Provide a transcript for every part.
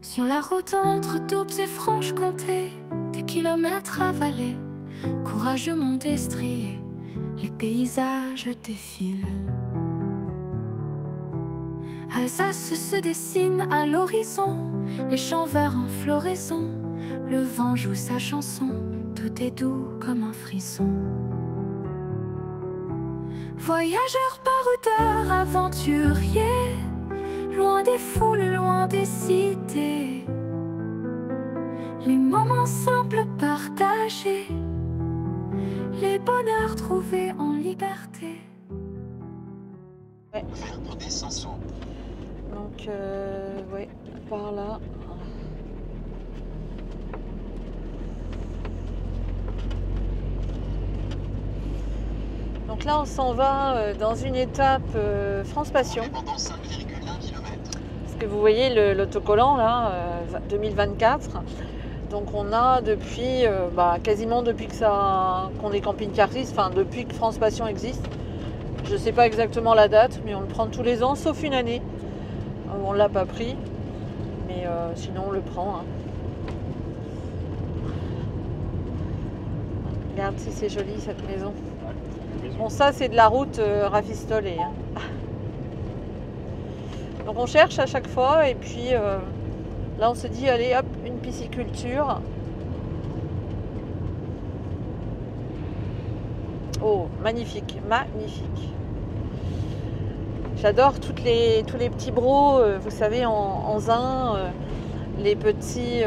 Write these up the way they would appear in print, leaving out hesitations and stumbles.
Sur la route entre Doubs et Franche-Comté, des kilomètres avalés, courageusement destriés, les paysages défilent. Alsace se dessine à l'horizon, les champs verts en floraison, le vent joue sa chanson, tout est doux comme un frisson. Voyageurs, baroudeurs, aventuriers, loin des foules, loin des cités, les moments simples partagés, les bonheurs trouvés en liberté. Ouais. Donc, ouais, par là. Donc là, on s'en va dans une étape France Passion. Parce que vous voyez l'autocollant là, 2024. Donc on a depuis, quasiment depuis qu'on est camping-cariste, enfin depuis que France Passion existe. Je ne sais pas exactement la date, mais on le prend tous les ans, sauf une année où on ne l'a pas pris. Mais sinon on le prend. Hein. Regarde si c'est joli cette maison. Bon, ça c'est de la route rafistolée. Hein. Donc on cherche à chaque fois et puis là on se dit allez hop, une pisciculture. Oh, magnifique, magnifique. J'adore tous les petits bros, vous savez, en zin, les petites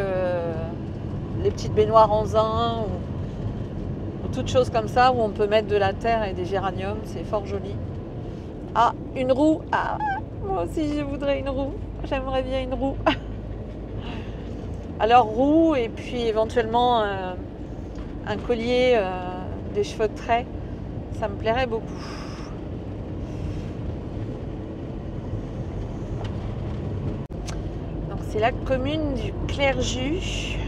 baignoires en zin ou toutes choses comme ça où on peut mettre de la terre et des géraniums, c'est fort joli. Ah, une roue. Ah, moi aussi je voudrais une roue. J'aimerais bien une roue. Alors roue et puis éventuellement un collier, des cheveux de trait, ça me plairait beaucoup. Donc c'est la commune du Clerjus.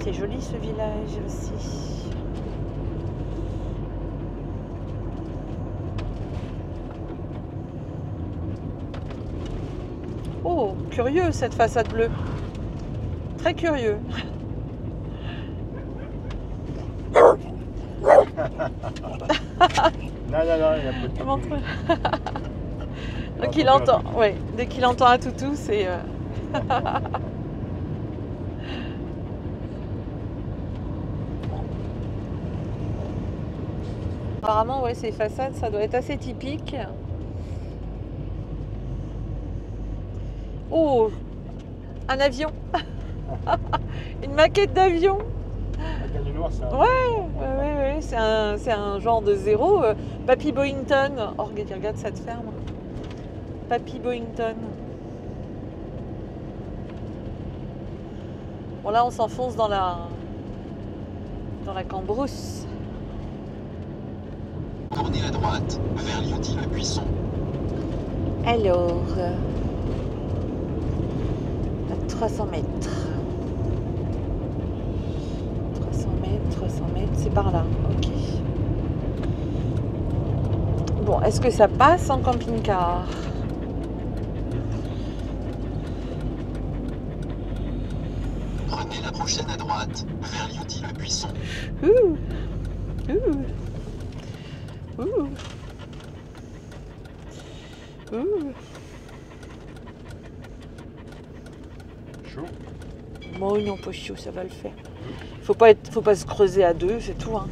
C'est joli ce village aussi. Oh, curieux cette façade bleue. Très curieux. Non, il y a peu de Comment Donc il entend, ouais, dès qu'il entend un toutou, c'est... Apparemment, ouais, ces façades, ça doit être assez typique. Oh, un avion. Une maquette d'avion. Ouais, c'est un genre de zéro. Papy Boyington. Oh, regarde cette ferme. Papy Boyington. Bon, là, on s'enfonce dans la cambrousse. Tournez à droite, vers Lyoty-le-Buisson. Alors, à 300 mètres. 300 mètres, c'est par là. Ok. Bon, est-ce que ça passe en camping-car? Prenez la prochaine à droite, vers Lyoty-le-Buisson. Chaud. Bon, non, pas chaud, ça va le faire. Faut pas se creuser à deux, c'est tout. Hein.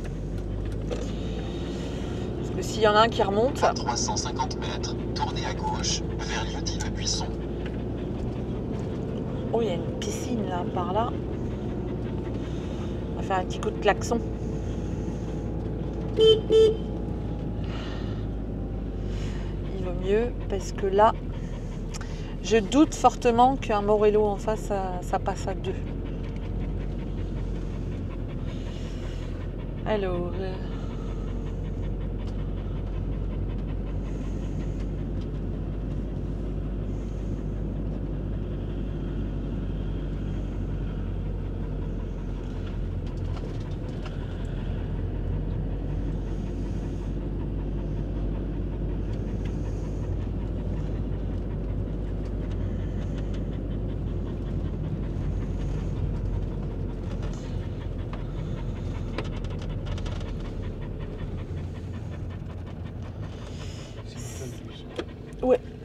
Parce que s'il y en a un qui remonte... À 350 mètres, tournez à gauche, vers Lyoty-le-Buisson. Oh, il y a une piscine là, par là. On va faire un petit coup de klaxon. Il vaut mieux parce que là, je doute fortement qu'un Morello en face, ça passe à deux. Alors...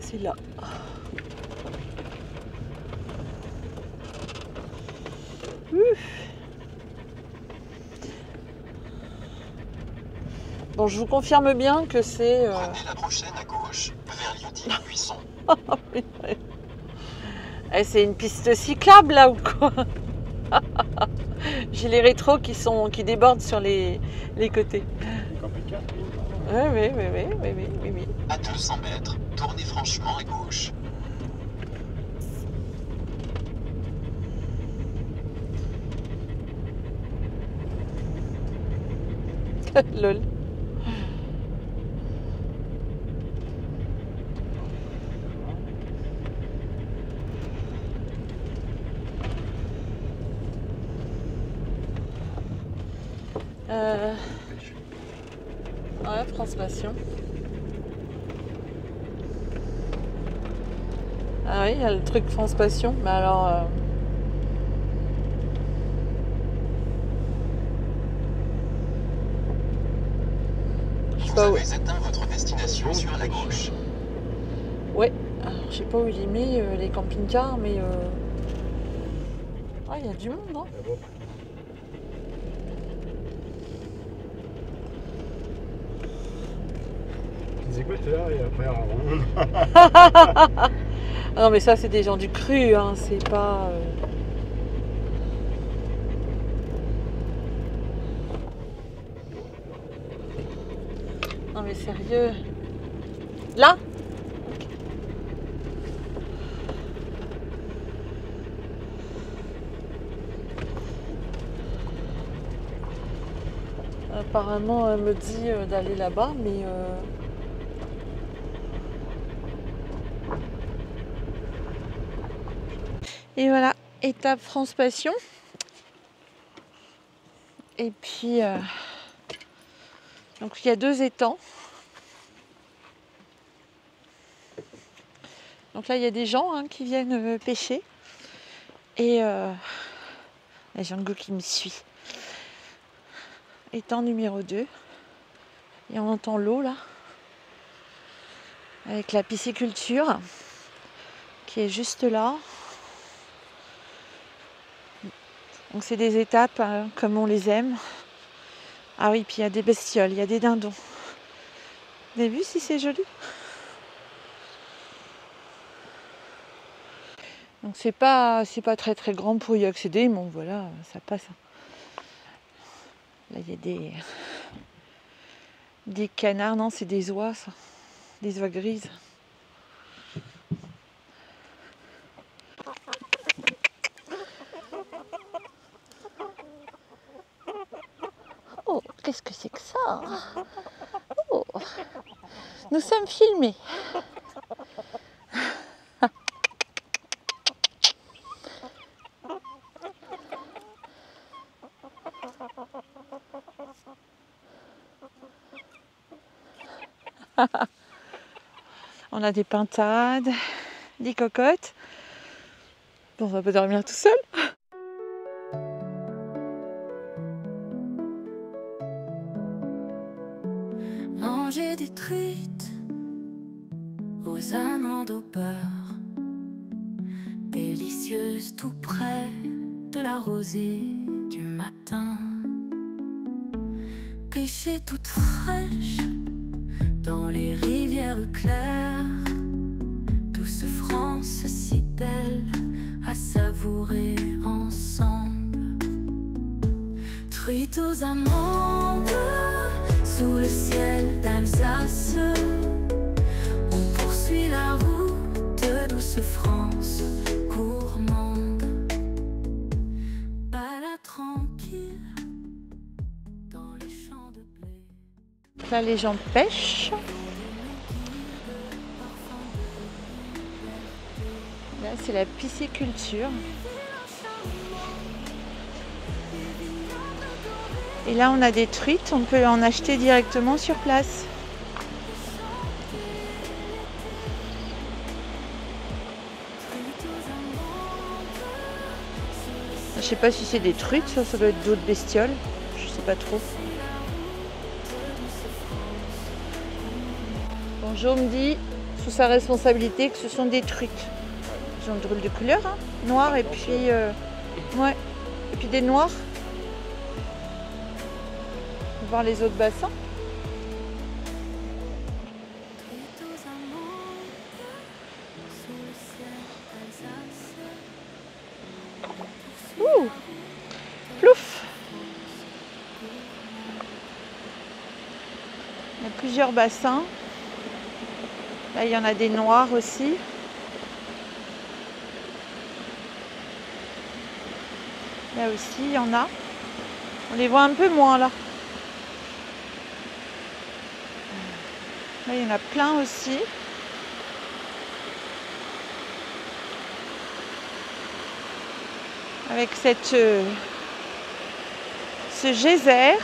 C'est là. Bon, je vous confirme bien que c'est... Prenez la prochaine à gauche, vers Lyoty-le-Buisson. C'est une piste cyclable là ou quoi? J'ai les rétros qui débordent sur les côtés. Les camping-cars, Oui. À 200 mètres, tournez franchement à gauche. Lol. Ouais, France Passion. Ah oui, il y a le truc France Passion, mais alors... Vous avez atteint votre destination sur la gauche. Ouais, alors je sais pas où il est mis les camping-cars, mais... Ah, il y a du monde, hein. Les écouteurs et après on... Ah non mais ça c'est des gens du cru, hein, c'est pas... Non mais sérieux. Là ? Apparemment elle me dit d'aller là-bas, mais... Et voilà, étape France Passion. Et puis, donc il y a 2 étangs. Donc là, il y a des gens qui viennent pêcher. Et la Django qui me suit. Étang numéro 2. Et on entend l'eau là. Avec la pisciculture qui est juste là. Donc c'est des étapes comme on les aime. Ah oui, puis il y a des bestioles, il y a des dindons. Vous avez vu si c'est joli? Donc c'est pas très très grand pour y accéder, mais bon voilà, ça passe. Là il y a des canards, non c'est des oies ça. Des oies grises. Oh, qu'est-ce que c'est que ça? Oh, nous sommes filmés. On a des pintades, des cocottes. Bon, on va pas dormir tout seul. Manger des truites aux amandes au beurre, délicieuses tout près de la rosée du matin. Pêcher toutes fraîches dans les rivières claires, douce France si belle à savourer ensemble. Truites aux amandes sous le ciel d'Alsace, on poursuit la route de douce France gourmande. Balade tranquille dans les champs de blé. Là les gens pêchent. Là c'est la pisciculture. Et là on a des truites, on peut en acheter directement sur place. Je sais pas si c'est des truites, ça doit être d'autres bestioles, je sais pas trop. Bonjour me dit, sous sa responsabilité que ce sont des truites. Ils ont de drôle de couleur, hein, noir et puis ouais, et puis des noirs. On va voir les autres bassins. Ouh, plouf. Il y a plusieurs bassins. Là, il y en a des noirs aussi. Là aussi, il y en a. On les voit un peu moins là. Là, il y en a plein aussi. Avec ce geyser.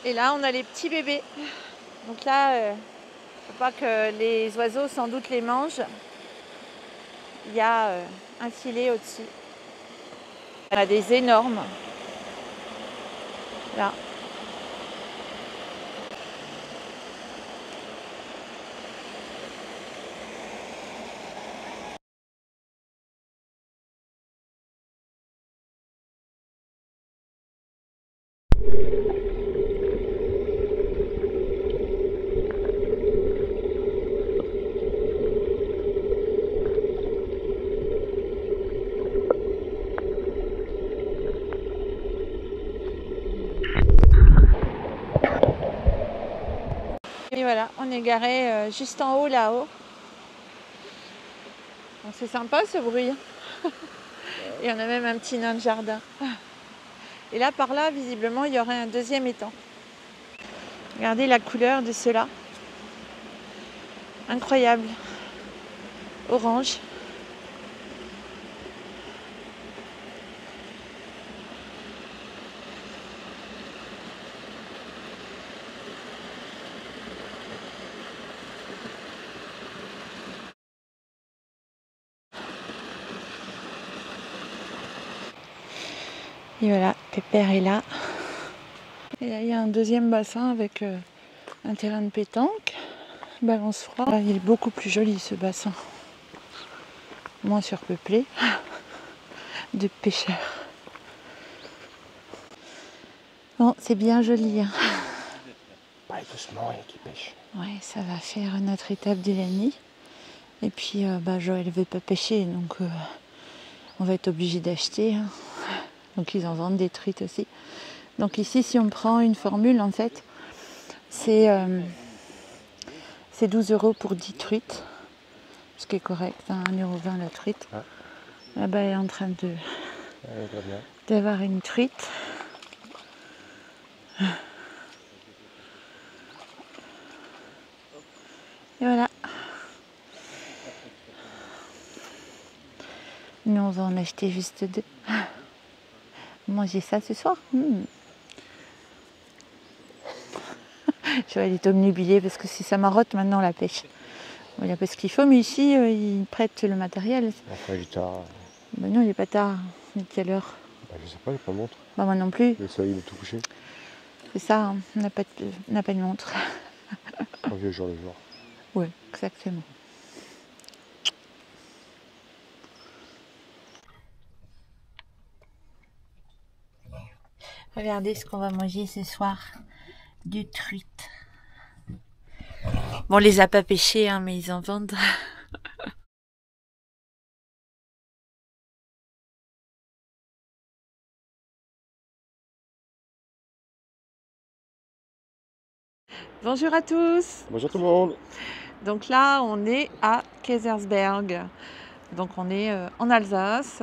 Et là, on a les petits bébés. Donc là, faut pas que les oiseaux sans doute les mangent. Il y a un filet au-dessus. Il y en a des énormes. Là. Et voilà, on est garé juste en haut là-haut. Bon, c'est sympa ce bruit. Et on a même un petit nain de jardin. Et là, par là, visiblement, il y aurait un deuxième étang. Regardez la couleur de ceux-là. Incroyable. Orange. Et voilà, Pépère est là. Et là, il y a un deuxième bassin avec un terrain de pétanque, balance froid. Là, il est beaucoup plus joli ce bassin. Moins surpeuplé de pêcheurs. Bon, c'est bien joli. Hein. Pas doucement, il y a qui pêche. Ouais, ça va faire notre étape de la nuit. Et puis, Joël ne veut pas pêcher, donc on va être obligé d'acheter. Hein. Donc ils en vendent des truites aussi. Donc ici, si on prend une formule, en fait, c'est 12 € pour 10 truites. Ce qui est correct, hein, 1,20 € la truite. Ouais. Là-bas, elle est en train d'avoir une truite. Et voilà. Nous, on va en acheter juste 2. Manger ça ce soir. Je vais aller t'omnubiler parce que si ça marotte maintenant la pêche. Il y a pas ce qu'il faut, mais ici, ils prêtent le matériel. Enfin, il est tard. Ben non, il n'est pas tard. Il est quelle heure? Je sais pas, il n'y a pas de montre. Bah, moi non plus. Le soleil est tout couché. C'est ça, hein. On n'a pas de montre. Un vieux jour le jour. Oui, exactement. Regardez ce qu'on va manger ce soir. Du truite. Bon, on les a pas pêchés, hein, mais ils en vendent. Bonjour à tous. Bonjour tout le monde. Donc là, on est à Kaysersberg. Donc on est en Alsace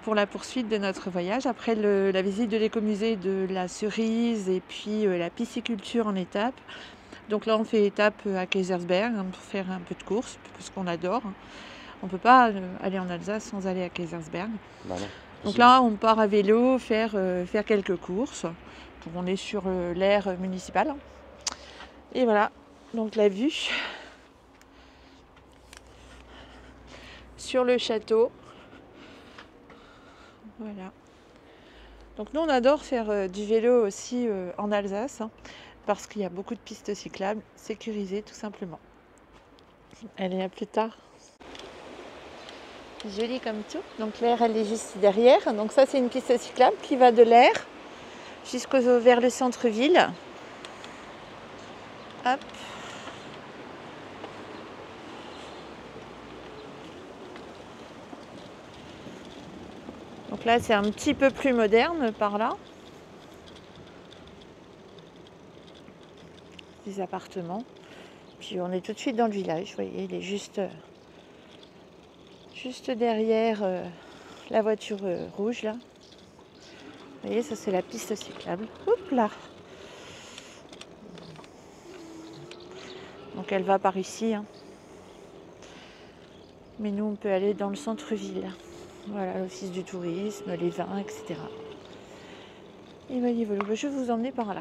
pour la poursuite de notre voyage. Après la visite de l'écomusée de la cerise et puis la pisciculture en étape. Donc là, on fait étape à Kaysersberg pour faire un peu de course, parce qu'on adore. On ne peut pas aller en Alsace sans aller à Kaysersberg. Bah non. Donc là, on part à vélo faire quelques courses. Donc on est sur l'aire municipale. Et voilà, donc la vue sur le château. Voilà. Donc nous, on adore faire du vélo aussi en Alsace, hein, parce qu'il y a beaucoup de pistes cyclables sécurisées tout simplement. Allez, à plus tard. Joli comme tout. Donc l'aire, elle est juste derrière. Donc ça, c'est une piste cyclable qui va de l'aire vers le centre-ville. Hop. Donc là, c'est un petit peu plus moderne par là. Des appartements. Puis on est tout de suite dans le village. Vous voyez, il est juste derrière la voiture rouge là. Vous voyez, ça c'est la piste cyclable. Oups là. Donc elle va par ici. Hein. Mais nous, on peut aller dans le centre-ville. Voilà, l'office du tourisme, les vins, etc. Et ben, je vais vous emmener par là.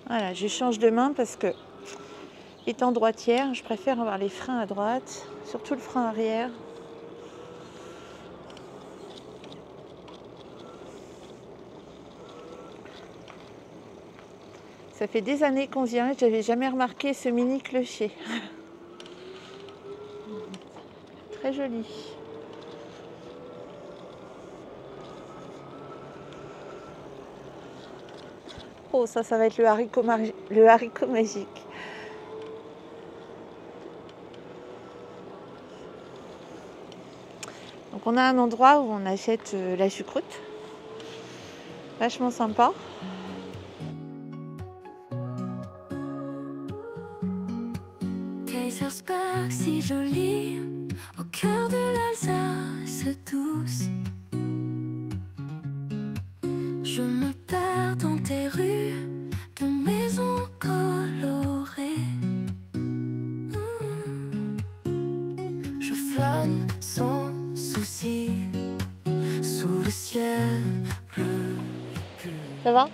Voilà, je change de main parce que, étant droitière, je préfère avoir les freins à droite, surtout le frein arrière. Ça fait des années qu'on vient, je n'avais jamais remarqué ce mini clocher. Très joli. Oh, ça va être le haricot magique. Donc on a un endroit où on achète la choucroute. Vachement sympa. Kaysersberg, si joli, au cœur de l'Alsace douce. Je me perds dans tes rues de maisons colorées. Je flâne sans souci sous le ciel bleu. Ça va?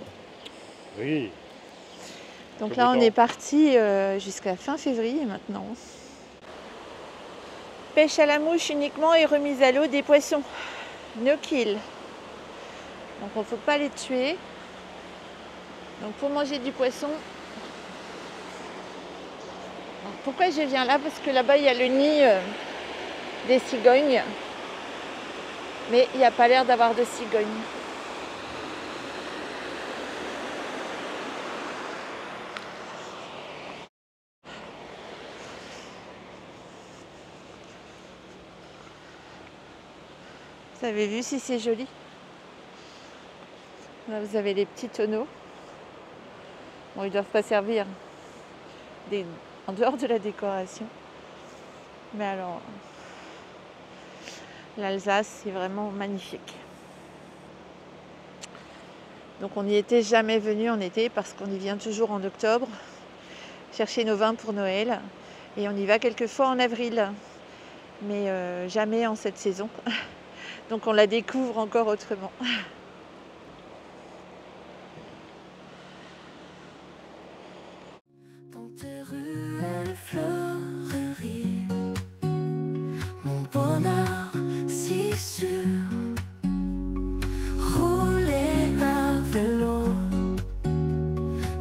Oui. Donc là, on est parti jusqu'à fin février maintenant. Pêche à la mouche uniquement et remise à l'eau des poissons. No kill. Donc il ne faut pas les tuer. Donc pour manger du poisson. Alors, pourquoi je viens là? Parce que là-bas, il y a le nid des cigognes. Mais il n'y a pas l'air d'avoir de cigognes. Vous avez vu si c'est joli? Là, vous avez les petits tonneaux. Bon, ils ne doivent pas servir en dehors de la décoration. Mais alors, l'Alsace, c'est vraiment magnifique. Donc on n'y était jamais venu en été parce qu'on y vient toujours en octobre chercher nos vins pour Noël. Et on y va quelquefois en avril, mais jamais en cette saison. Donc on la découvre encore autrement. Dans tes ruelles fleuries, mon bonheur si sûr. Rouler à vélo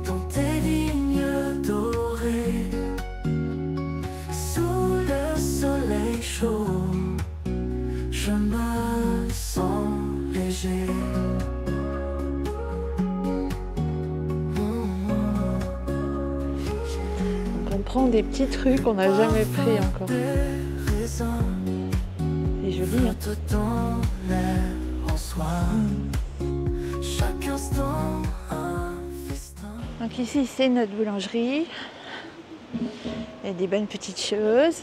dans tes lignes dorées, sous le soleil chaud, je me sens léger. on prend des petits trucs qu'on n'a jamais pris encore. C'est joli, hein. Donc ici, c'est notre boulangerie. Il y a des bonnes petites choses.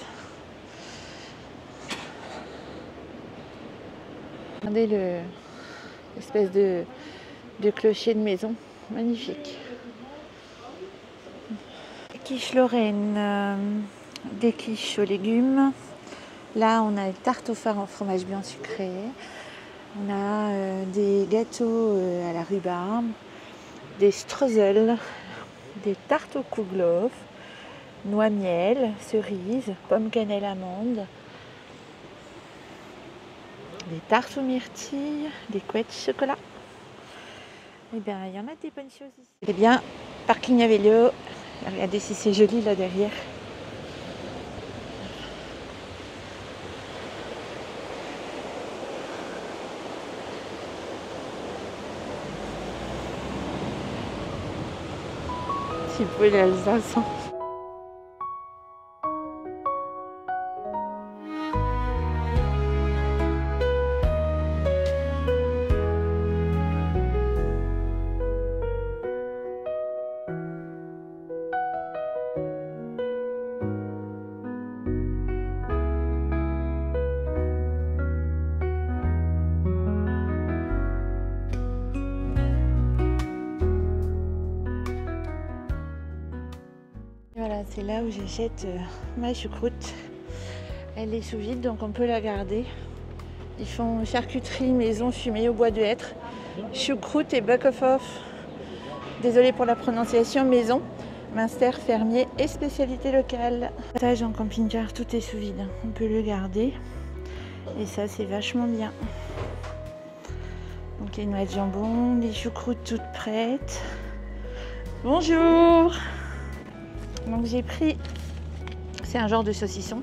Regardez l'espèce de clocher de maison. Magnifique. Quiche Lorraine, des quiches aux légumes. Là, on a une tarte au phare en fromage blanc sucré. On a des gâteaux à la rhubarbe, des streusels, des tartes au kouglof, noix miel, cerises, pommes cannelle amande, des tartes aux myrtilles, des couettes chocolat. Eh bien, il y en a des bonnes choses ici. Eh bien, parking à vélo. Regardez si c'est joli là derrière. Si vous pouvez l'Alsace. Voilà, c'est là où j'achète ma choucroute. Elle est sous vide, donc on peut la garder. Ils font charcuterie maison fumée au bois de hêtre, choucroute et back-off. Désolée pour la prononciation, maison, Münster, fermier et spécialité locale. Partage en camping-car, tout est sous vide. On peut le garder. Et ça, c'est vachement bien. Donc les noix de jambon, les choucroutes toutes prêtes. Bonjour! Donc j'ai pris, c'est un genre de saucisson,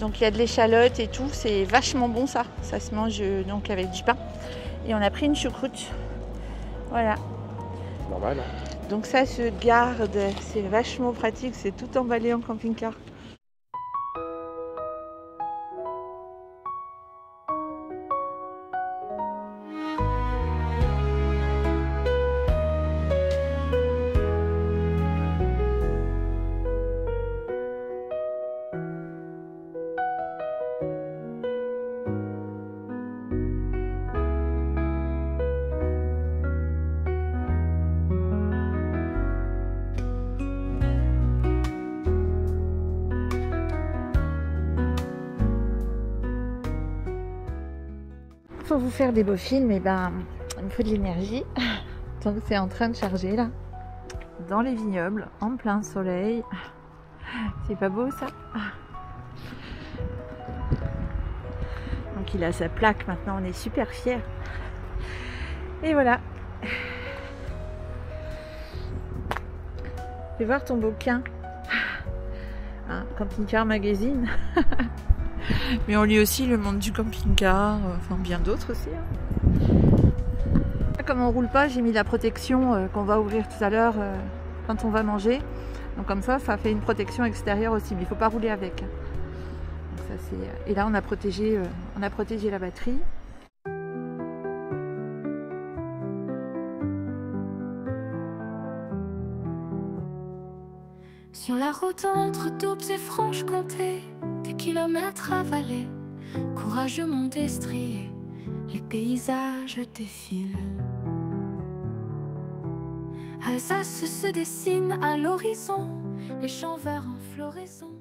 donc il y a de l'échalote et tout, c'est vachement bon ça se mange donc avec du pain. Et on a pris une choucroute, voilà. Normal, hein. Donc ça se garde, c'est vachement pratique, c'est tout emballé en camping-car. Pour vous faire des beaux films, et ben, il me faut de l'énergie. Donc c'est en train de charger là, dans les vignobles, en plein soleil. C'est pas beau ça? Donc il a sa plaque maintenant, on est super fiers. Et voilà. Fais voir ton bouquin. Camping Car Magazine. Mais on lit aussi Le Monde du camping-car, enfin bien d'autres aussi. Comme on roule pas, j'ai mis la protection qu'on va ouvrir tout à l'heure quand on va manger. Donc comme ça fait une protection extérieure aussi, mais il ne faut pas rouler avec. Donc ça, et là on a protégé la batterie. Sur la route entre Doubs et Franche-Comté, des kilomètres avalés, courageusement destriés, les paysages défilent. Alsace se dessine à l'horizon, les champs verts en floraison.